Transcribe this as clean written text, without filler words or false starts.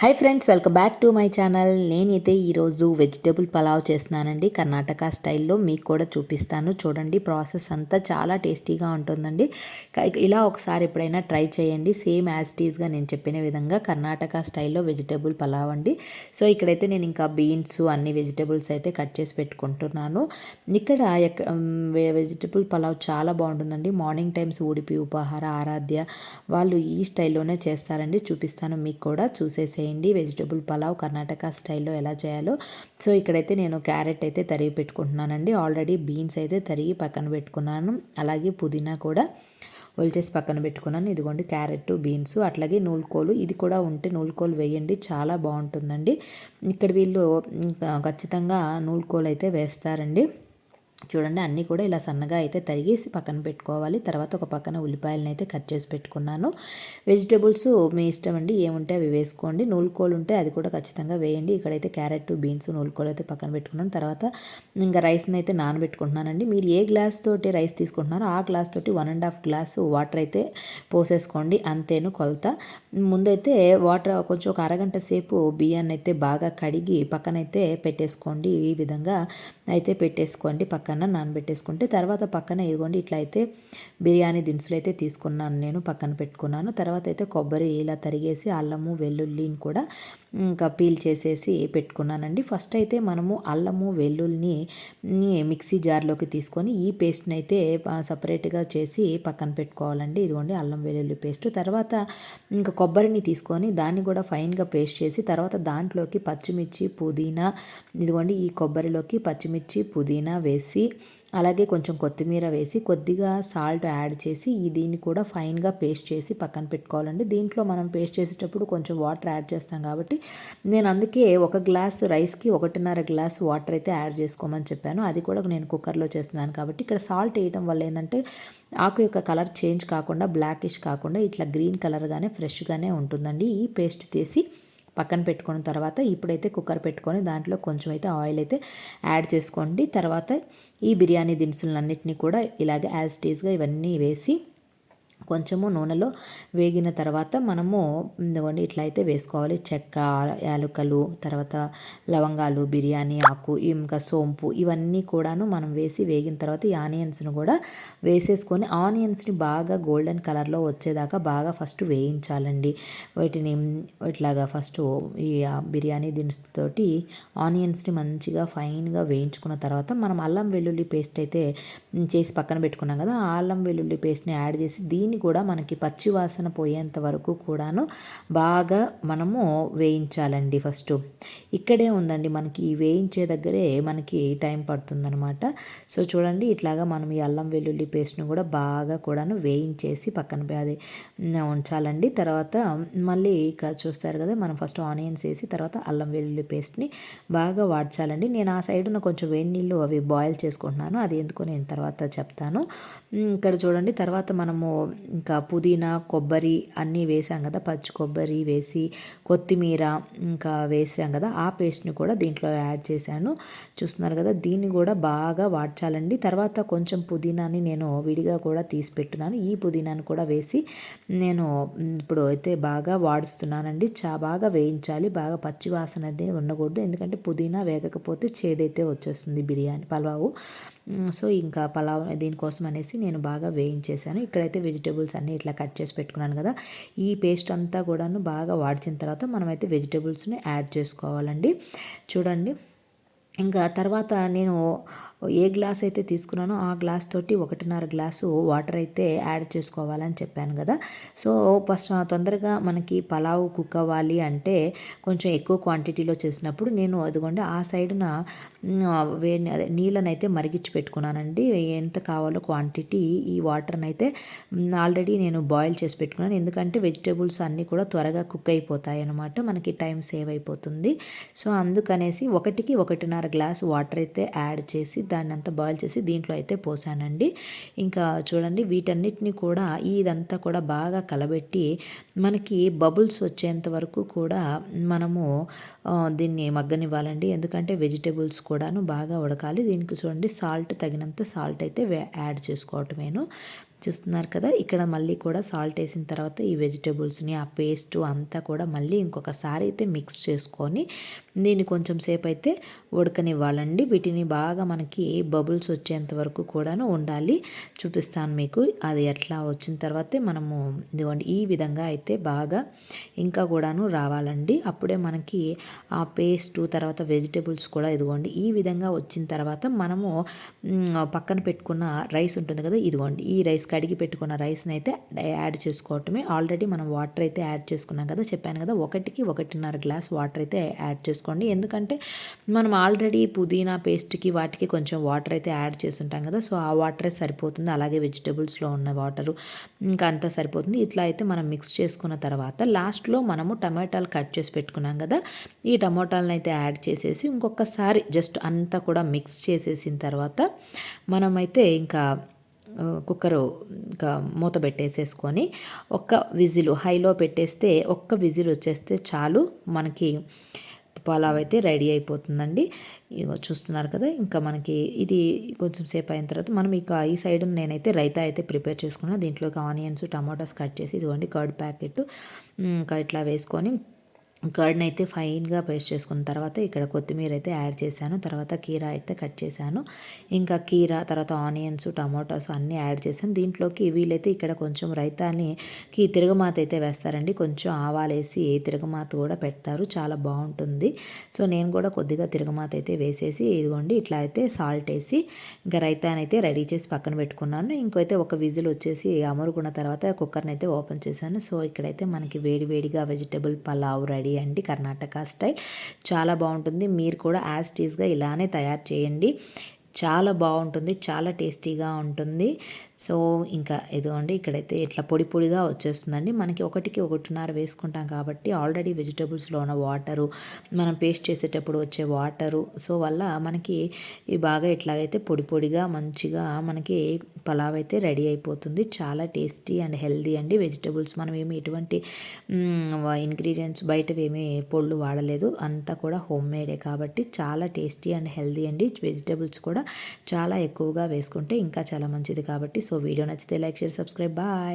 Hi friends, welcome back to my channel. నేనైతే ఈరోజు vegetable pulao చేస్తున్నానండి. కర్ణాటక స్టైల్లో మీకు కూడా చూపిస్తాను. చూడండి, ప్రాసెస్ అంతా చాలా టేస్టీగా ఉంటుందండి. ఇలా ఒకసారి ఎప్పుడైనా ట్రై చేయండి. సేమ్ యాజ్ టీజ్గా నేను చెప్పిన విధంగా కర్ణాటక స్టైల్లో వెజిటేబుల్ పలావ్ అండి. సో ఇక్కడైతే నేను ఇంకా బీన్స్ అన్ని వెజిటేబుల్స్ అయితే కట్ చేసి పెట్టుకుంటున్నాను. ఇక్కడ వెజిటేబుల్ పలావ్ చాలా బాగుంటుందండి. మార్నింగ్ టైమ్స్ ఉడిపి ఉపాహార ఆరాధ్య వాళ్ళు ఈ స్టైల్లోనే చేస్తారండి. చూపిస్తాను, మీకు కూడా చూసేసేయండి. వెజిటబుల్ పలావ్ కర్ణాటక స్టైల్లో ఎలా చేయాలో. సో ఇక్కడైతే నేను క్యారెట్ అయితే తరిగి పెట్టుకుంటున్నానండి. ఆల్రెడీ బీన్స్ అయితే తరిగి పక్కన పెట్టుకున్నాను. అలాగే పుదీనా కూడా ఒలిచేసి పక్కన పెట్టుకున్నాను. ఇదిగోండి క్యారెట్, బీన్స్, అట్లాగే నూలుకోలు. ఇది కూడా ఉంటే నూలుకోలు వేయండి, చాలా బాగుంటుందండి. ఇక్కడ వీళ్ళు ఖచ్చితంగా నూలుకోలు అయితే వేస్తారండి. చూడండి, అన్నీ కూడా ఇలా సన్నగా అయితే తరిగేసి పక్కన పెట్టుకోవాలి. తర్వాత ఒక పక్కన ఉల్లిపాయలను అయితే కట్ చేసి పెట్టుకున్నాను. వెజిటేబుల్స్ మీ ఇష్టం అండి, ఏముంటే అవి వేసుకోండి. నూలుకోలు ఉంటే అది కూడా ఖచ్చితంగా వేయండి. ఇక్కడైతే క్యారెట్, బీన్స్, నూలుకోలు అయితే పక్కన పెట్టుకున్నాను. తర్వాత ఇంకా రైస్ని అయితే నానబెట్టుకుంటున్నానండి. మీరు ఏ గ్లాస్ తోటి రైస్ తీసుకుంటున్నారో ఆ గ్లాస్ తోటి 1.5 గ్లాసు వాటర్ అయితే పోసేసుకోండి, అంతేను కొలత. ముందైతే వాటర్ కొంచెం ఒక అరగంట సేపు బియ్యాన్ని అయితే బాగా కడిగి పక్కనైతే పెట్టేసుకోండి. ఈ విధంగా అయితే పెట్టేసుకోండి, పక్కన నానబెట్టేసుకుంటే. తర్వాత పక్కన ఇదిగోండి ఇట్లా అయితే బిర్యానీ దినుసులు అయితే తీసుకున్నాను, నేను పక్కన పెట్టుకున్నాను. తర్వాత అయితే కొబ్బరి ఇలా తరిగేసి అల్లము వెల్లుల్లిని కూడా ఇంకా పీల్ చేసేసి పెట్టుకున్నానండి. ఫస్ట్ అయితే మనము అల్లము వెల్లుల్లిని మిక్సీ జార్లోకి తీసుకొని ఈ పేస్ట్ని అయితే సపరేట్గా చేసి పక్కన పెట్టుకోవాలండి. ఇదిగోండి అల్లం వెల్లుల్లి పేస్ట్. తర్వాత ఇంకా కొబ్బరిని తీసుకొని దాన్ని కూడా ఫైన్గా పేస్ట్ చేసి తర్వాత దాంట్లోకి పచ్చిమిర్చి, పుదీనా, ఇదిగోండి ఈ కొబ్బరిలోకి పచ్చిమిర్చి, పుదీనా వేసి అలాగే కొంచెం కొత్తిమీర వేసి కొద్దిగా సాల్ట్ యాడ్ చేసి దీన్ని కూడా ఫైన్గా పేస్ట్ చేసి పక్కన పెట్టుకోవాలండి. దీంట్లో మనం పేస్ట్ చేసేటప్పుడు కొంచెం వాటర్ యాడ్ చేస్తాం కాబట్టి నేను అందుకే 1 గ్లాస్ రైస్కి 1.5 గ్లాస్ వాటర్ అయితే యాడ్ చేసుకోమని చెప్పాను. అది కూడా నేను కుక్కర్లో చేస్తున్నాను కాబట్టి. ఇక్కడ సాల్ట్ వేయడం వల్ల ఏంటంటే ఆకు యొక్క కలర్ చేంజ్ కాకుండా బ్లాకిష్ కాకుండా ఇట్లా గ్రీన్ కలర్గానే ఫ్రెష్గానే ఉంటుందండి. ఈ పేస్ట్ తీసి పక్కన పెట్టుకున్న తర్వాత ఇప్పుడైతే కుక్కర్ పెట్టుకొని దాంట్లో కొంచెం అయితే ఆయిల్ అయితే యాడ్ చేసుకోండి. తర్వాత ఈ బిర్యానీ దినుసులన్నింటినీ కూడా ఇలాగే యాజ్ టీజ్గా ఇవన్నీ వేసి కొంచెము నూనెలో వేగిన తర్వాత మనము ఇదిగోండి ఇట్లా అయితే వేసుకోవాలి. చెక్క, యాలకులు, తర్వాత లవంగాలు, బిర్యానీ ఆకు, ఇంకా సోంపు, ఇవన్నీ కూడాను మనం వేసి వేగిన తర్వాత ఈ ఆనియన్స్ను కూడా వేసేసుకొని ఆనియన్స్ని బాగా గోల్డెన్ కలర్లో వచ్చేదాకా బాగా ఫస్ట్ వేయించాలండి. వీటిని ఇట్లాగా ఫస్ట్ ఈ బిర్యానీ దినుసుతోటి ఆనియన్స్ని మంచిగా ఫైన్గా వేయించుకున్న తర్వాత మనం అల్లం వెల్లుల్లి పేస్ట్ అయితే చేసి పక్కన పెట్టుకున్నాం కదా, ఆ అల్లం వెల్లుల్లి పేస్ట్ని యాడ్ చేసి దీన్ని కూడా మనకి పచ్చి వాసన పోయేంత వరకు కూడాను బాగా మనము వేయించాలండి. ఫస్ట్ ఇక్కడే ఉందండి మనకి ఈ వేయించే దగ్గరే మనకి టైం పడుతుందనమాట. సో చూడండి, ఇట్లాగా మనం ఈ అల్లం వెల్లుల్లి పేస్ట్ను కూడా బాగా కూడాను వేయించేసి పక్కన అది ఉంచాలండి. తర్వాత మళ్ళీ ఇక చూస్తారు కదా, మనం ఫస్ట్ ఆనియన్స్ వేసి తర్వాత అల్లం వెల్లుల్లి పేస్ట్ని బాగా వాడ్చాలండి. నేను ఆ సైడున కొంచెం వేడి నీళ్ళు అవి బాయిల్ చేసుకుంటున్నాను, అది ఎందుకో నేను తర్వాత చెప్తాను. ఇక్కడ చూడండి, తర్వాత మనము ఇంకా పుదీనా, కొబ్బరి అన్నీ వేసాం కదా, పచ్చి కొబ్బరి వేసి కొత్తిమీర ఇంకా వేసాం కదా, ఆ పేస్ట్ని కూడా దీంట్లో యాడ్ చేశాను. చూస్తున్నారు కదా, దీన్ని కూడా బాగా వాడ్చాలండి. తర్వాత కొంచెం పుదీనాని నేను విడిగా కూడా తీసి పెట్టున్నాను. ఈ పుదీనాని కూడా వేసి నేను ఇప్పుడు అయితే బాగా వాడుస్తున్నానండి. బాగా వేయించాలి, బాగా పచ్చి వాసన అనేది ఉండకూడదు. ఎందుకంటే పుదీనా వేగకపోతే చేదైతే వచ్చేస్తుంది బిర్యానీ పలావు. సో ఇంకా పలావ్ దీనికోసం అనేసి నేను బాగా వేయించేసాను. ఇక్కడైతే వెజిటేబుల్స్ అన్నీ ఇట్లా కట్ చేసి పెట్టుకున్నాను కదా, ఈ పేస్ట్ అంతా కూడాను బాగా వాడిచిన తర్వాత మనమైతే వెజిటేబుల్స్ని యాడ్ చేసుకోవాలండి. చూడండి, ఇంకా తర్వాత నేను ఏ గ్లాస్ అయితే తీసుకున్నానో ఆ గ్లాస్ తోటి 1.5 గ్లాసు వాటర్ అయితే యాడ్ చేసుకోవాలని చెప్పాను కదా. సో ఫస్ట్ తొందరగా మనకి పలావ్ కుక్ అవ్వాలి అంటే కొంచెం ఎక్కువ క్వాంటిటీలో చేసినప్పుడు నేను అదిగోండి ఆ సైడున అదే నీళ్ళని అయితే మరిగించి పెట్టుకున్నానండి. ఎంత కావాలో క్వాంటిటీ ఈ వాటర్ని అయితే ఆల్రెడీ నేను బాయిల్ చేసి పెట్టుకున్నాను. ఎందుకంటే వెజిటేబుల్స్ అన్నీ కూడా త్వరగా కుక్ అయిపోతాయి అన్నమాట, మనకి టైం సేవ్ అయిపోతుంది. సో అందుకనేసి 1.5 గ్లాస్ వాటర్ అయితే యాడ్ చేసి దాన్ని అంతా బాయిల్ చేసి దీంట్లో అయితే పోసానండి. ఇంకా చూడండి, వీటన్నిటిని కూడా ఇదంతా కూడా బాగా కలబెట్టి మనకి బబుల్స్ వచ్చేంత వరకు కూడా మనము దీన్ని మగ్గనివ్వాలండి. ఎందుకంటే వెజిటేబుల్స్ కూడాను బాగా ఉడకాలి. దీనికి చూడండి సాల్ట్ తగినంత సాల్ట్ అయితే యాడ్ చేసుకోవటమేను. చూస్తున్నారు కదా, ఇక్కడ మళ్ళీ కూడా సాల్ట్ వేసిన తర్వాత ఈ వెజిటేబుల్స్ని ఆ పేస్ట్ అంతా కూడా మళ్ళీ ఇంకొకసారి అయితే మిక్స్ చేసుకొని దీన్ని కొంచెం సేపు అయితే ఉడకనివ్వాలండి. వీటిని బాగా మనకి బబుల్స్ వచ్చేంత వరకు కూడాను ఉండాలి. చూపిస్తాను మీకు అది ఎట్లా వచ్చిన తర్వాతే మనము ఇదిగోండి ఈ విధంగా అయితే బాగా ఇంకా కూడాను రావాలండి. అప్పుడే మనకి ఆ పేస్ట్ తర్వాత వెజిటేబుల్స్ కూడా ఇదిగోండి ఈ విధంగా వచ్చిన తర్వాత మనము పక్కన పెట్టుకున్న రైస్ ఉంటుంది కదా, ఇదిగోండి ఈ రైస్ కడిగి పెట్టుకున్న రైస్ని అయితే యాడ్ చేసుకోవటమే. ఆల్రెడీ మనం వాటర్ అయితే యాడ్ చేసుకున్నాం కదా, చెప్పాను కదా 1-1.5 గ్లాస్ వాటర్ అయితే యాడ్ చేసుకోండి. ఎందుకంటే మనం ఆల్రెడీ పుదీనా పేస్ట్కి వాటికి కొంచెం వాటర్ అయితే యాడ్ చేసుంటాం కదా, సో ఆ వాటరే సరిపోతుంది. అలాగే వెజిటేబుల్స్లో ఉన్న వాటరు ఇంకా అంతా సరిపోతుంది. ఇట్లా అయితే మనం మిక్స్ చేసుకున్న తర్వాత లాస్ట్లో మనము టమాటాలు కట్ చేసి పెట్టుకున్నాం కదా, ఈ టమాటాలను అయితే యాడ్ చేసేసి ఇంకొకసారి జస్ట్ అంతా కూడా మిక్స్ చేసేసిన తర్వాత మనమైతే ఇంకా కుక్కరు ఇంకా మూత పెట్టేసేసుకొని ఒక్క విజిల్ హైలో పెట్టేస్తే ఒక్క విజిల్ వచ్చేస్తే చాలు, మనకి పలావ్ అయితే రెడీ అయిపోతుందండి. ఇగో చూస్తున్నారు కదా, ఇంకా మనకి ఇది కొంచెం సేపు అయిన తర్వాత మనం ఇక ఈ సైడ్ నేనైతే రైతా అయితే ప్రిపేర్ చేసుకున్నాను. దీంట్లోకి ఆనియన్స్ టమాటోస్ కట్ చేసి ఇదిగోండి కర్డ్ ప్యాకెట్ ఇంకా ఇట్లా వేసుకొని కర్డ్ని అయితే ఫైన్గా పేస్ట్ చేసుకున్న తర్వాత ఇక్కడ కొత్తిమీర అయితే యాడ్ చేశాను. తర్వాత కీరా అయితే కట్ చేశాను. ఇంకా కీరా తర్వాత ఆనియన్స్ టమాటోస్ అన్నీ యాడ్ చేశాను. దీంట్లోకి వీళ్ళైతే ఇక్కడ కొంచెం రైతానికి తిరగమాత అయితే వేస్తారండి. కొంచెం ఆవాలేసి తిరగమాత కూడా పెడతారు, చాలా బాగుంటుంది. సో నేను కూడా కొద్దిగా తిరగమాత అయితే వేసేసి ఇదిగోండి ఇట్లా అయితే సాల్ట్ వేసి ఇంకా రైతాని అయితే రెడీ చేసి పక్కన పెట్టుకున్నాను. ఇంకైతే ఒక విజిల్ వచ్చేసి అమరుకున్న తర్వాత కుక్కర్ని అయితే ఓపెన్ చేశాను. సో ఇక్కడైతే మనకి వేడివేడిగా వెజిటబుల్ పలావ్ రెడీ అండి, కర్ణాటక స్టైల్. చాలా బాగుంటుంది. మీరు కూడా యాజ్ టీజ్గా ఇలానే తయారు చేయండి, చాలా బాగుంటుంది, చాలా టేస్టీగా ఉంటుంది. సో ఇంకా ఇదిగోండి ఇక్కడైతే ఇట్లా పొడి పొడిగా వచ్చేస్తుందండి. మనకి 1-1.5 వేసుకుంటాం కాబట్టి ఆల్రెడీ వెజిటేబుల్స్లో ఉన్న వాటరు మనం పేస్ట్ చేసేటప్పుడు వచ్చే వాటరు సో వల్ల మనకి ఈ బాగా ఇట్లాగైతే పొడి పొడిగా మంచిగా మనకి పలావ్ అయితే రెడీ అయిపోతుంది. చాలా టేస్టీ అండ్ హెల్దీ అండి. వెజిటేబుల్స్ మనం ఏమి ఎటువంటి ఇంగ్రీడియంట్స్ బయటవి ఏమీ పొళ్ళు వాడలేదు, అంతా కూడా హోమ్ మేడే కాబట్టి చాలా టేస్టీ అండ్ హెల్దీ అండి. వెజిటేబుల్స్ కూడా చాలా ఎక్కువగా వేసుకుంటే ఇంకా చాలా మంచిది కాబట్టి. సో వీడియో నచ్చితే లైక్ షేర్ సబ్స్క్రైబ్ బాయ్.